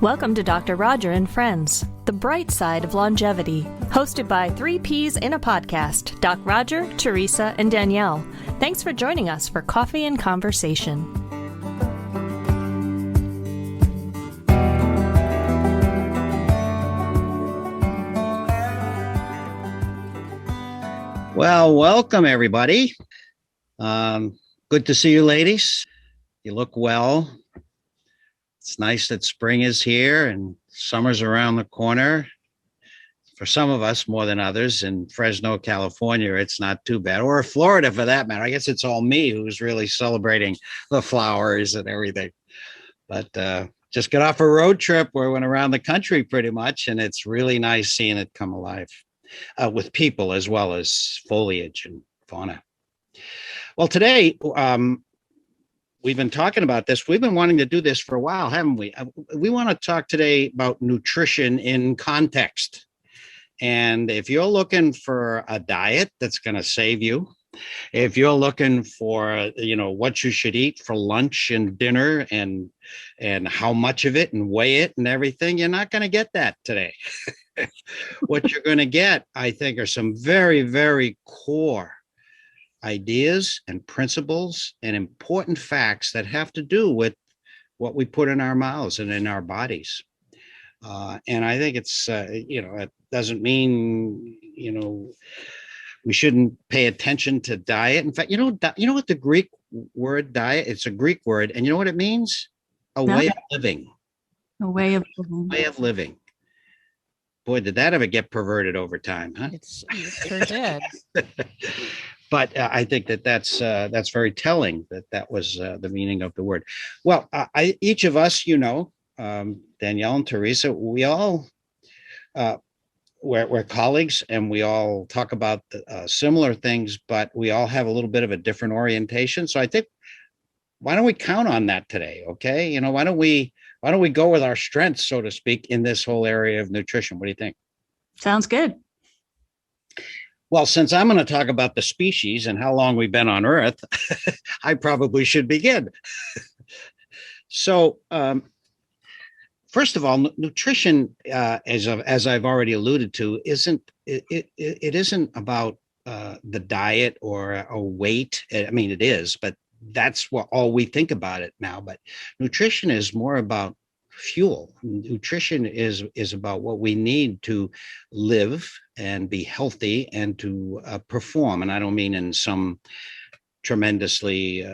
Welcome to Dr. Roger and Friends, the bright side of longevity, hosted by three Ps in a podcast, Doc Roger, Teresa, and Danielle. Thanks for joining us for coffee and conversation. Well, welcome everybody. Good to see you, ladies. You look well. It's nice that spring is here and summer's around the corner. For some of us more than others. In Fresno, California, it's not too bad. Or Florida, for that matter. I guess it's all me who's really celebrating the flowers and everything. But just got off a road trip where we went around the country pretty much, and it's really nice seeing it come alive with people as well as foliage and fauna. Well, today, we've been talking about this. We've been wanting to do this for a while, haven't we? We want to talk today about nutrition in context. And if you're looking for a diet that's going to save you, if you're looking for, what you should eat for lunch and dinner and how much of it and weigh it and everything, you're not going to get that today. What you're going to get, I think, are some very, very core ideas and principles and important facts that have to do with what we put in our mouths and in our bodies. And I think it's, it doesn't mean, we shouldn't pay attention to diet. In fact, you know what the Greek word diet, it's a Greek word. And you know what it means? Way of living. A way of living. Way of living. Boy, did that ever get perverted over time, huh? It sure did. But I think that's very telling that was the meaning of the word. Well, each of us, Danielle and Teresa, we all, we're colleagues and we all talk about similar things, but we all have a little bit of a different orientation. So I think, why don't we count on that today? Okay. Why don't we go with our strengths, so to speak, in this whole area of nutrition? What do you think? Sounds good. Well, since I'm going to talk about the species and how long we've been on Earth, I probably should begin. So, first of all, nutrition, as I've already alluded to, isn't about the diet or a weight. I mean, it is, but that's all we think about it now. But nutrition is more about fuel. Nutrition is about what we need to live and be healthy and to perform. And I don't mean in some tremendously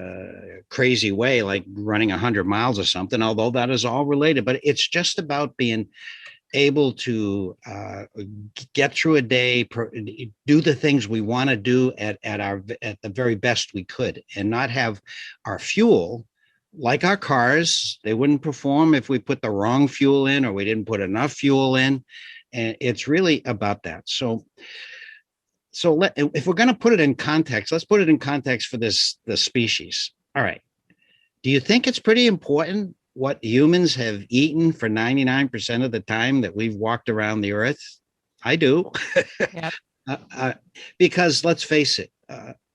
crazy way, like running 100 miles or something, although that is all related. But it's just about being able to get through a day, do the things we want to do at the very best we could, and not have our fuel, like our cars. They wouldn't perform if we put the wrong fuel in or we didn't put enough fuel in. And it's really about that. So if we're going to put it in context, let's put it in context for the species. All right. Do you think it's pretty important what humans have eaten for 99% of the time that we've walked around the earth? I do. Yep. Because let's face it,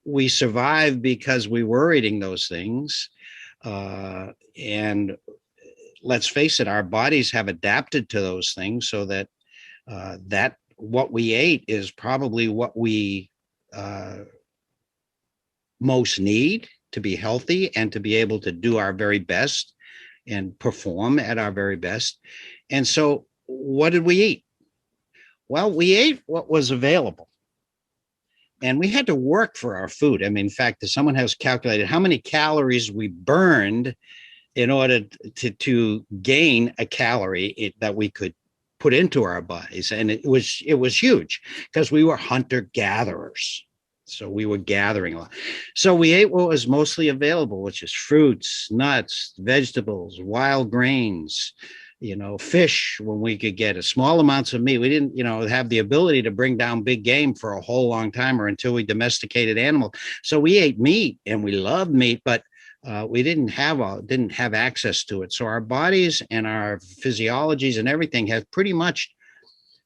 we survived because we were eating those things. And let's face it, our bodies have adapted to those things so that what we ate is probably what we most need to be healthy and to be able to do our very best and perform at our very best. And so what did we eat? Well, we ate what was available. And we had to work for our food. I mean, in fact, if someone has calculated how many calories we burned in order to gain a calorie that we could put into our bodies. And it was huge because we were hunter-gatherers. So we were gathering a lot. So we ate what was mostly available, which is fruits, nuts, vegetables, wild grains, fish when we could get small amounts of meat. We didn't, have the ability to bring down big game for a whole long time or until we domesticated animals. So we ate meat and we loved meat, but we didn't have access to it. So our bodies and our physiologies and everything have pretty much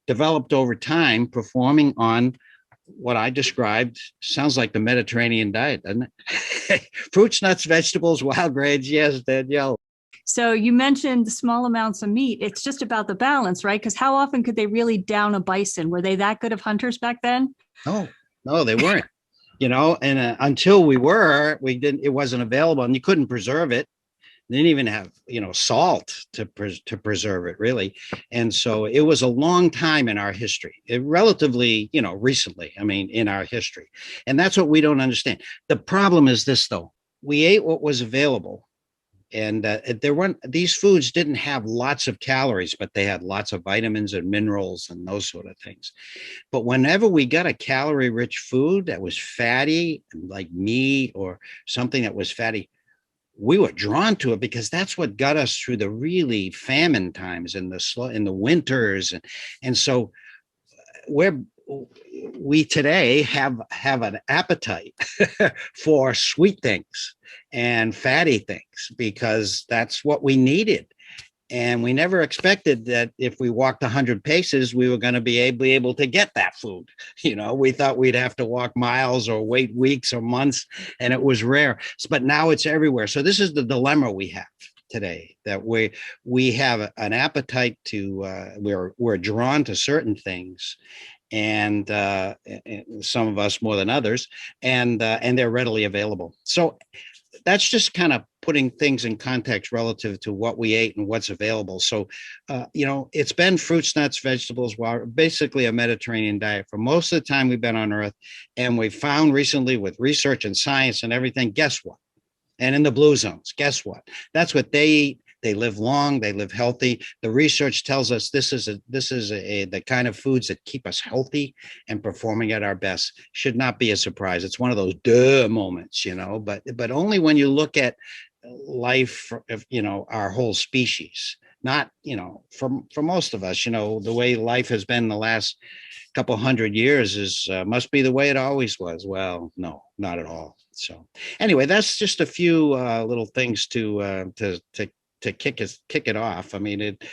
developed over time, performing on what I described. Sounds like the Mediterranean diet, doesn't it? Fruits, nuts, vegetables, wild grains. Yes, Danielle. So you mentioned small amounts of meat. It's just about the balance, right? Because how often could they really down a bison? Were they that good of hunters back then? No, they weren't. And until we didn't. It wasn't available, and you couldn't preserve it. They didn't even have salt to preserve it, really. And so it was a long time in our history, relatively recently. I mean, in our history, and that's what we don't understand. The problem is this, though: we ate what was available, and these foods didn't have lots of calories, but they had lots of vitamins and minerals and those sort of things. But whenever we got a calorie rich food that was fatty, like meat or something that was fatty, we were drawn to it because that's what got us through the really famine times in the winters. And so we today have an appetite for sweet things and fatty things because that's what we needed. And we never expected that if we walked 100 paces, we were going to be able to get that food. We thought we'd have to walk miles or wait weeks or months, and it was rare. But now it's everywhere. So this is the dilemma we have today, that we have an appetite to, we're drawn to certain things, and some of us more than others, and they're readily available. So that's just kind of putting things in context relative to what we ate and what's available. So, it's been fruits, nuts, vegetables, basically a Mediterranean diet for most of the time we've been on Earth. And we found recently with research and science and everything, guess what? And in the blue zones, guess what? That's what they eat. They live long, they live healthy. The research tells us this is the kind of foods that keep us healthy and performing at our best. Should not be a surprise. It's one of those duh moments, but only when you look at life, our whole species, not, for most of us, the way life has been the last couple hundred years is must be the way it always was. Well, no, not at all. So anyway, that's just a few little things to kick it off. I mean, it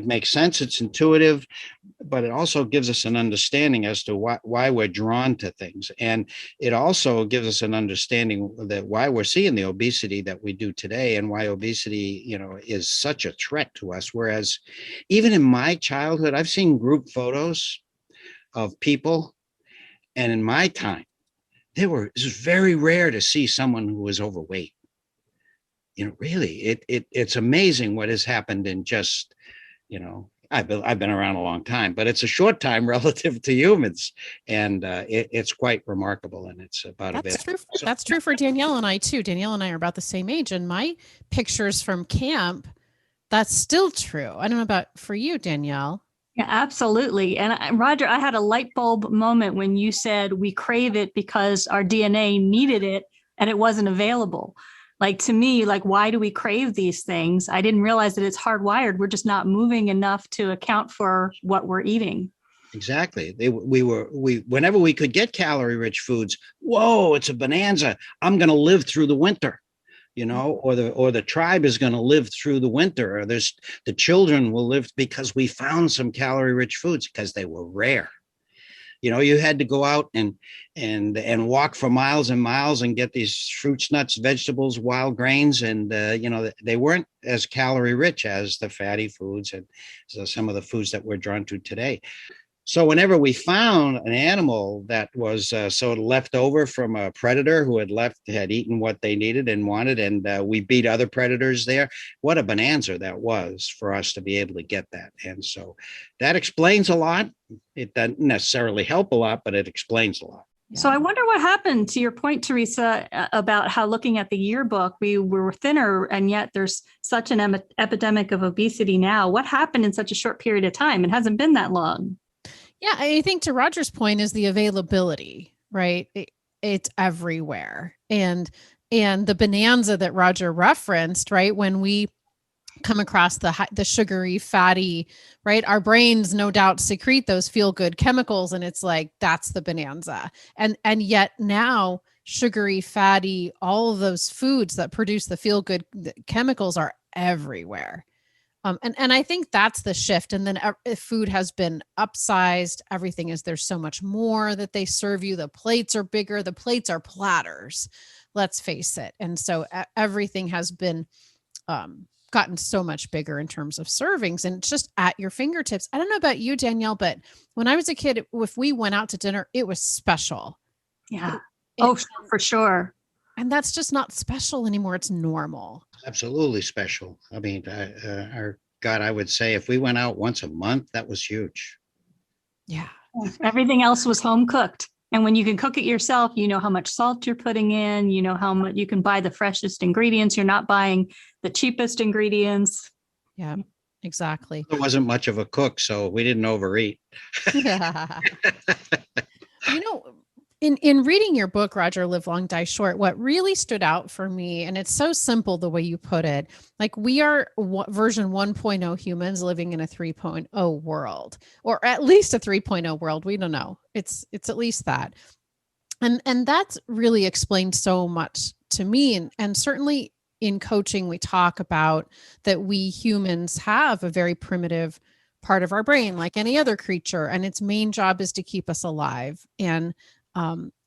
makes sense. It's intuitive, but it also gives us an understanding as to why we're drawn to things. And it also gives us an understanding that why we're seeing the obesity that we do today, and why obesity, is such a threat to us. Whereas even in my childhood, I've seen group photos of people, and in my time, it was very rare to see someone who was overweight. Really, it's amazing what has happened in just, I've been around a long time, but it's a short time relative to humans, and it's quite remarkable. And it's about That's true. That's true for Danielle and I too. Danielle and I are about the same age, and my pictures from camp, that's still true. I don't know about for you, Danielle. Yeah, absolutely. And Roger, I had a light bulb moment when you said we crave it because our DNA needed it and it wasn't available. Like, to me, why do we crave these things? I didn't realize that it's hardwired. We're just not moving enough to account for what we're eating. Exactly. Whenever we could get calorie rich foods, whoa, it's a bonanza. I'm going to live through the winter, or the tribe is going to live through the winter, or the children will live because we found some calorie rich foods because they were rare. You had to go out and walk for miles and miles and get these fruits, nuts, vegetables, wild grains. And, they weren't as calorie rich as the fatty foods and some of the foods that we're drawn to today. So whenever we found an animal that was sort of left over from a predator who had eaten what they needed and wanted, and we beat other predators there, what a bonanza that was for us to be able to get that. And so that explains a lot. It doesn't necessarily help a lot, but it explains a lot. Yeah. So I wonder what happened to your point, Teresa, about how looking at the yearbook, we were thinner, and yet there's such an epidemic of obesity now. What happened in such a short period of time? It hasn't been that long. Yeah, I think to Roger's point is the availability, right? It's everywhere. And the bonanza that Roger referenced, right? When we come across the sugary, fatty, right? Our brains no doubt secrete those feel-good chemicals, and it's like, that's the bonanza. And yet now sugary, fatty, all of those foods that produce the feel-good chemicals are everywhere. And I think that's the shift. And then food has been upsized. Everything is, there's so much more that they serve you. The plates are bigger. The plates are platters. let's face it. And so everything has been gotten so much bigger in terms of servings, and it's just at your fingertips. I don't know about you, Danielle, but when I was a kid, if we went out to dinner, it was special. Yeah. For sure. And that's just not special anymore. It's normal. Absolutely special. I mean, God, I would say if we went out once a month, that was huge. Yeah. Everything else was home cooked. And when you can cook it yourself, you know how much salt you're putting in, you know how much you can buy the freshest ingredients. You're not buying the cheapest ingredients. Yeah, exactly. There wasn't much of a cook, so we didn't overeat. You know, in reading your book, Roger, Live Long, Die Short, what really stood out for me, and it's so simple the way you put it, like we are version 1.0 humans living in a 3.0 world, or at least a 3.0 world. We don't know. It's at least that. And that's really explained so much to me. And certainly in coaching, we talk about that we humans have a very primitive part of our brain, like any other creature, and its main job is to keep us alive. And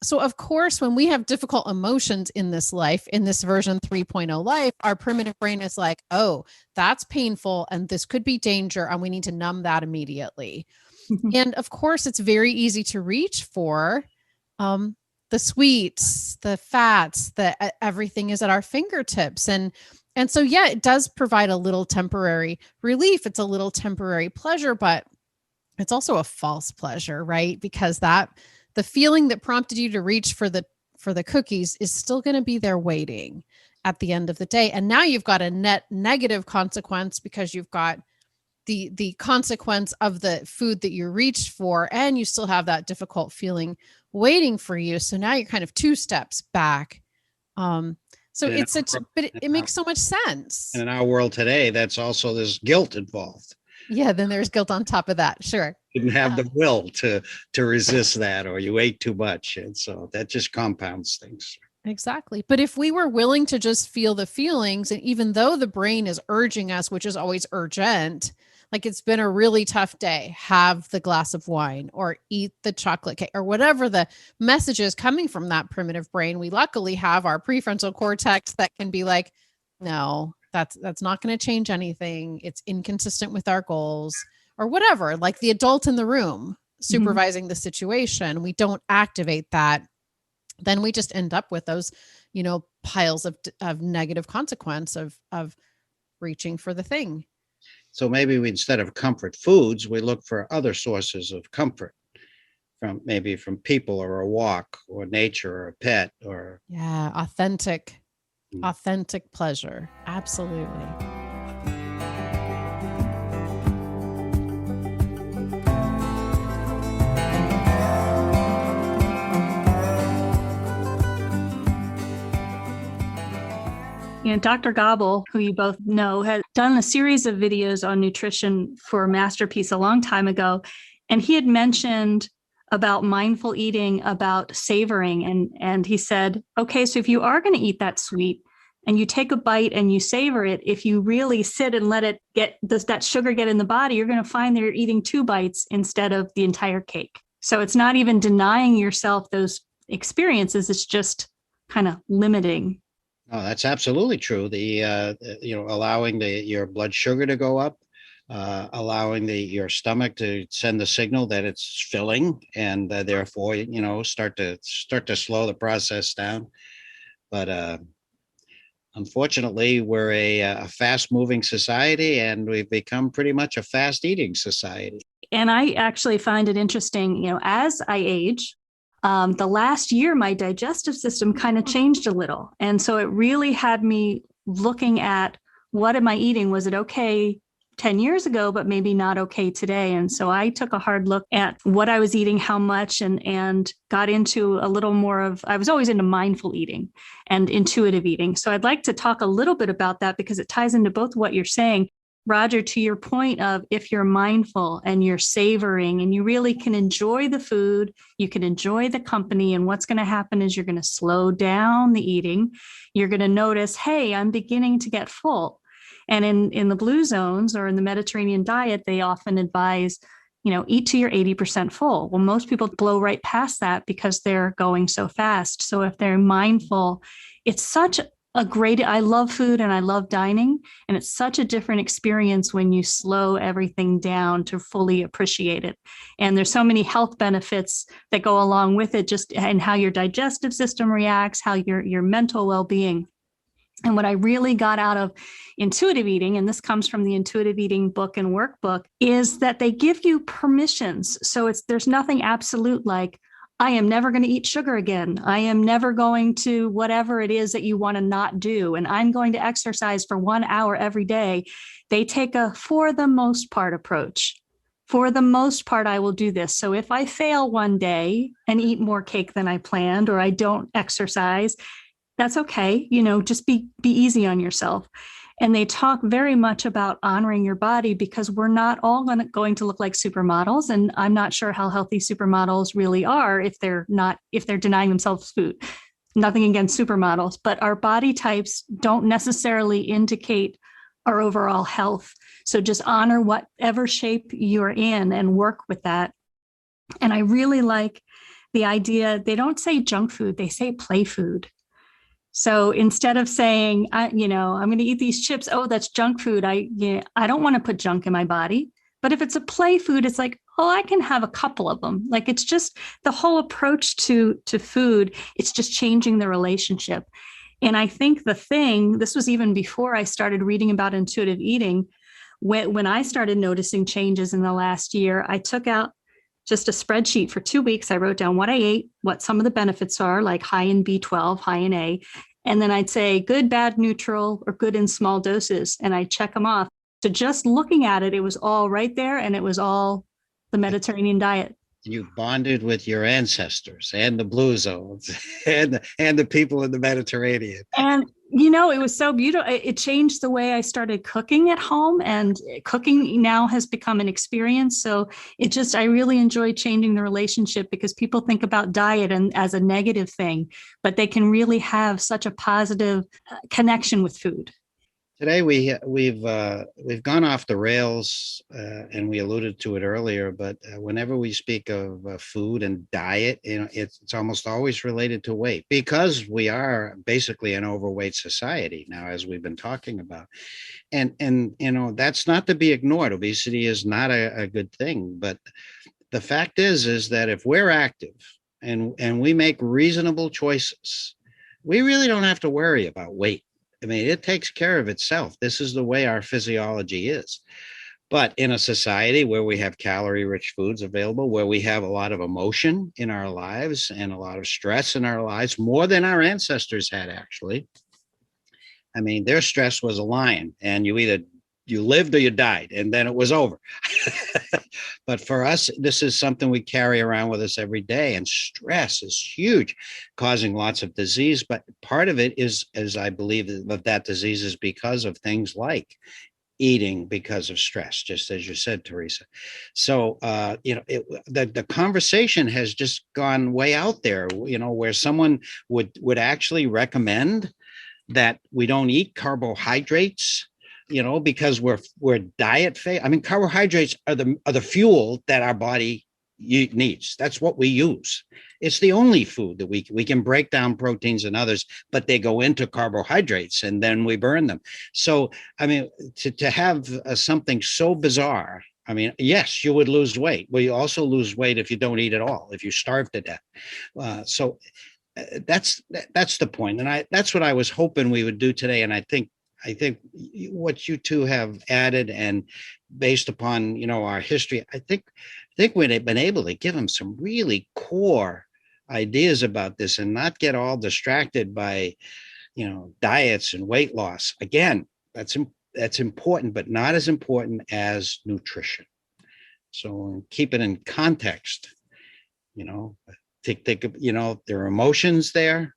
so of course, when we have difficult emotions in this life, in this version 3.0 life, our primitive brain is like, oh, that's painful and this could be danger, and we need to numb that immediately. And of course, it's very easy to reach for the sweets, the fats, everything is at our fingertips. And so, yeah, it does provide a little temporary relief. It's a little temporary pleasure, but it's also a false pleasure, right? Because the feeling that prompted you to reach for the cookies is still going to be there waiting at the end of the day. And now you've got a net negative consequence because you've got the consequence of the food that you reached for, and you still have that difficult feeling waiting for you. So now you're kind of 2 steps back. So it makes so much sense. And in our world today, that's also there's guilt involved. Yeah, then there's guilt on top of that. Sure. You didn't have the will to resist that, or you ate too much. And so that just compounds things. Exactly. But if we were willing to just feel the feelings, and even though the brain is urging us, which is always urgent, like it's been a really tough day, have the glass of wine or eat the chocolate cake or whatever the message is coming from that primitive brain, we luckily have our prefrontal cortex that can be like, no, that's not going to change anything. It's inconsistent with our goals or whatever, like the adult in the room supervising the situation. We don't activate that. Then we just end up with those, piles of negative consequence of reaching for the thing. So maybe instead of comfort foods, we look for other sources of comfort from people or a walk or nature or a pet or. Yeah. Authentic pleasure. Absolutely. Dr. Gobble, who you both know, had done a series of videos on nutrition for Masterpiece a long time ago. And he had mentioned about mindful eating, about savoring. And he said, okay, so if you are going to eat that sweet and you take a bite and you savor it, if you really sit and let it that sugar get in the body, you're going to find that you're eating 2 bites instead of the entire cake. So it's not even denying yourself those experiences. It's just kind of limiting. Oh, that's absolutely true. Allowing your blood sugar to go up, allowing your stomach to send the signal that it's filling, and therefore, start to slow the process down. But unfortunately, we're a fast-moving society, and we've become pretty much a fast-eating society. And I actually find it interesting, as I age. The last year, my digestive system kind of changed a little. And so it really had me looking at what am I eating? Was it okay 10 years ago, but maybe not okay today? And so I took a hard look at what I was eating, how much, and got into a little more I was always into mindful eating and intuitive eating. So I'd like to talk a little bit about that because it ties into both what you're saying. Roger, to your point of if you're mindful and you're savoring and you really can enjoy the food, you can enjoy the company, and what's going to happen is you're going to slow down the eating. You're going to notice, hey, I'm beginning to get full. And in the blue zones or in the Mediterranean diet, they often advise eat till you're 80% full. Well, most people blow right past that because they're going so fast. So if they're mindful, it's such a great, I love food and I love dining. And it's such a different experience when you slow everything down to fully appreciate it. And there's so many health benefits that go along with it, just and how your digestive system reacts, how your mental well-being. And what I really got out of intuitive eating, and this comes from the intuitive eating book and workbook, is that they give you permissions. So there's nothing absolute like, I am never going to eat sugar again. I am never going to whatever it is that you want to not do. And I'm going to exercise for 1 hour every day. They take a for the most part approach. For the most part, I will do this. So if I fail one day and eat more cake than I planned, or I don't exercise, that's okay. Just be easy on yourself. And they talk very much about honoring your body, because we're not all going to look like supermodels. And I'm not sure how healthy supermodels really are if they're denying themselves food. Nothing against supermodels, but our body types don't necessarily indicate our overall health. So just honor whatever shape you're in and work with that. And I really like the idea, they don't say junk food, they say play food. So instead of saying, I'm going to eat these chips, oh, that's junk food. I don't want to put junk in my body. But if it's a play food, it's like, oh, I can have a couple of them. Like, it's just the whole approach to food. It's just changing the relationship. And I think this was even before I started reading about intuitive eating. When I started noticing changes in the last year, I took out just a spreadsheet for 2 weeks. I wrote down what I ate, what some of the benefits are, like high in B12, high in A. And then I'd say good, bad, neutral, or good in small doses. And I check them off. So just looking at it, it was all right there. And it was all the Mediterranean diet. You bonded with your ancestors and the blue zones and the people in the Mediterranean. And it was so beautiful. It changed the way I started cooking at home, and cooking now has become an experience. So I really enjoy changing the relationship, because people think about diet and as a negative thing, but they can really have such a positive connection with food. Today we've gone off the rails, and we alluded to it earlier. But whenever we speak of food and diet, it's almost always related to weight, because we are basically an overweight society now, as we've been talking about. And that's not to be ignored. Obesity is not a good thing, but the fact is that if we're active and we make reasonable choices, we really don't have to worry about weight. I mean, it takes care of itself. This is the way our physiology is. But in a society where we have calorie-rich foods available, where we have a lot of emotion in our lives and a lot of stress in our lives, more than our ancestors had, actually. I mean, their stress was a lion, and you lived or you died, and then it was over. But for us, this is something we carry around with us every day, and stress is huge, causing lots of disease. But part of it is, as I believe, that disease is because of things like eating because of stress, just as you said, Teresa. So, the conversation has just gone way out there, where someone would actually recommend that we don't eat carbohydrates, because we're diet I mean, carbohydrates are the fuel that our body needs. That's what we use. It's the only food that we can break down proteins and others, but they go into carbohydrates and then we burn them. So, I mean, to have something so bizarre, I mean, yes, you would lose weight. Well, you also lose weight if you don't eat at all, if you starve to death. So that's the point. And that's what I was hoping we would do today. And I think what you two have added, and based upon, our history, I think we've been able to give them some really core ideas about this and not get all distracted by, diets and weight loss. Again, that's important, but not as important as nutrition. So keep it in context, think, there are emotions there.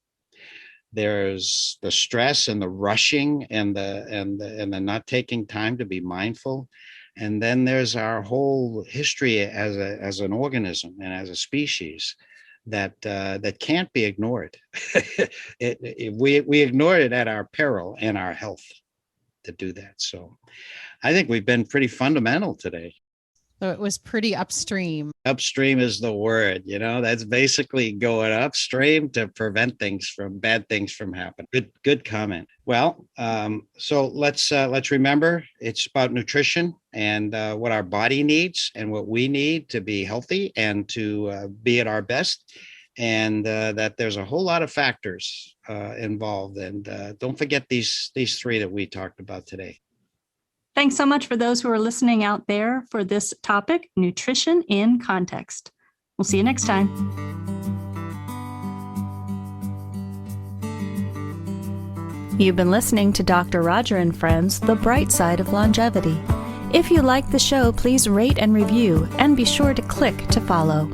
There's the stress and the rushing and the not taking time to be mindful. And then there's our whole history as an organism and as a species that can't be ignored. We ignore it at our peril and our health to do that. So I think we've been pretty fundamental today. So it was pretty upstream. Upstream is the word, that's basically going upstream to prevent bad things from happening. Good comment. Well, so let's remember it's about nutrition and what our body needs and what we need to be healthy and to be at our best. And that there's a whole lot of factors involved. And don't forget these three that we talked about today. Thanks so much for those who are listening out there for this topic, nutrition in context. We'll see you next time. You've been listening to Dr. Roger and Friends, The Bright Side of Longevity. If you like the show, please rate and review, and be sure to click to follow.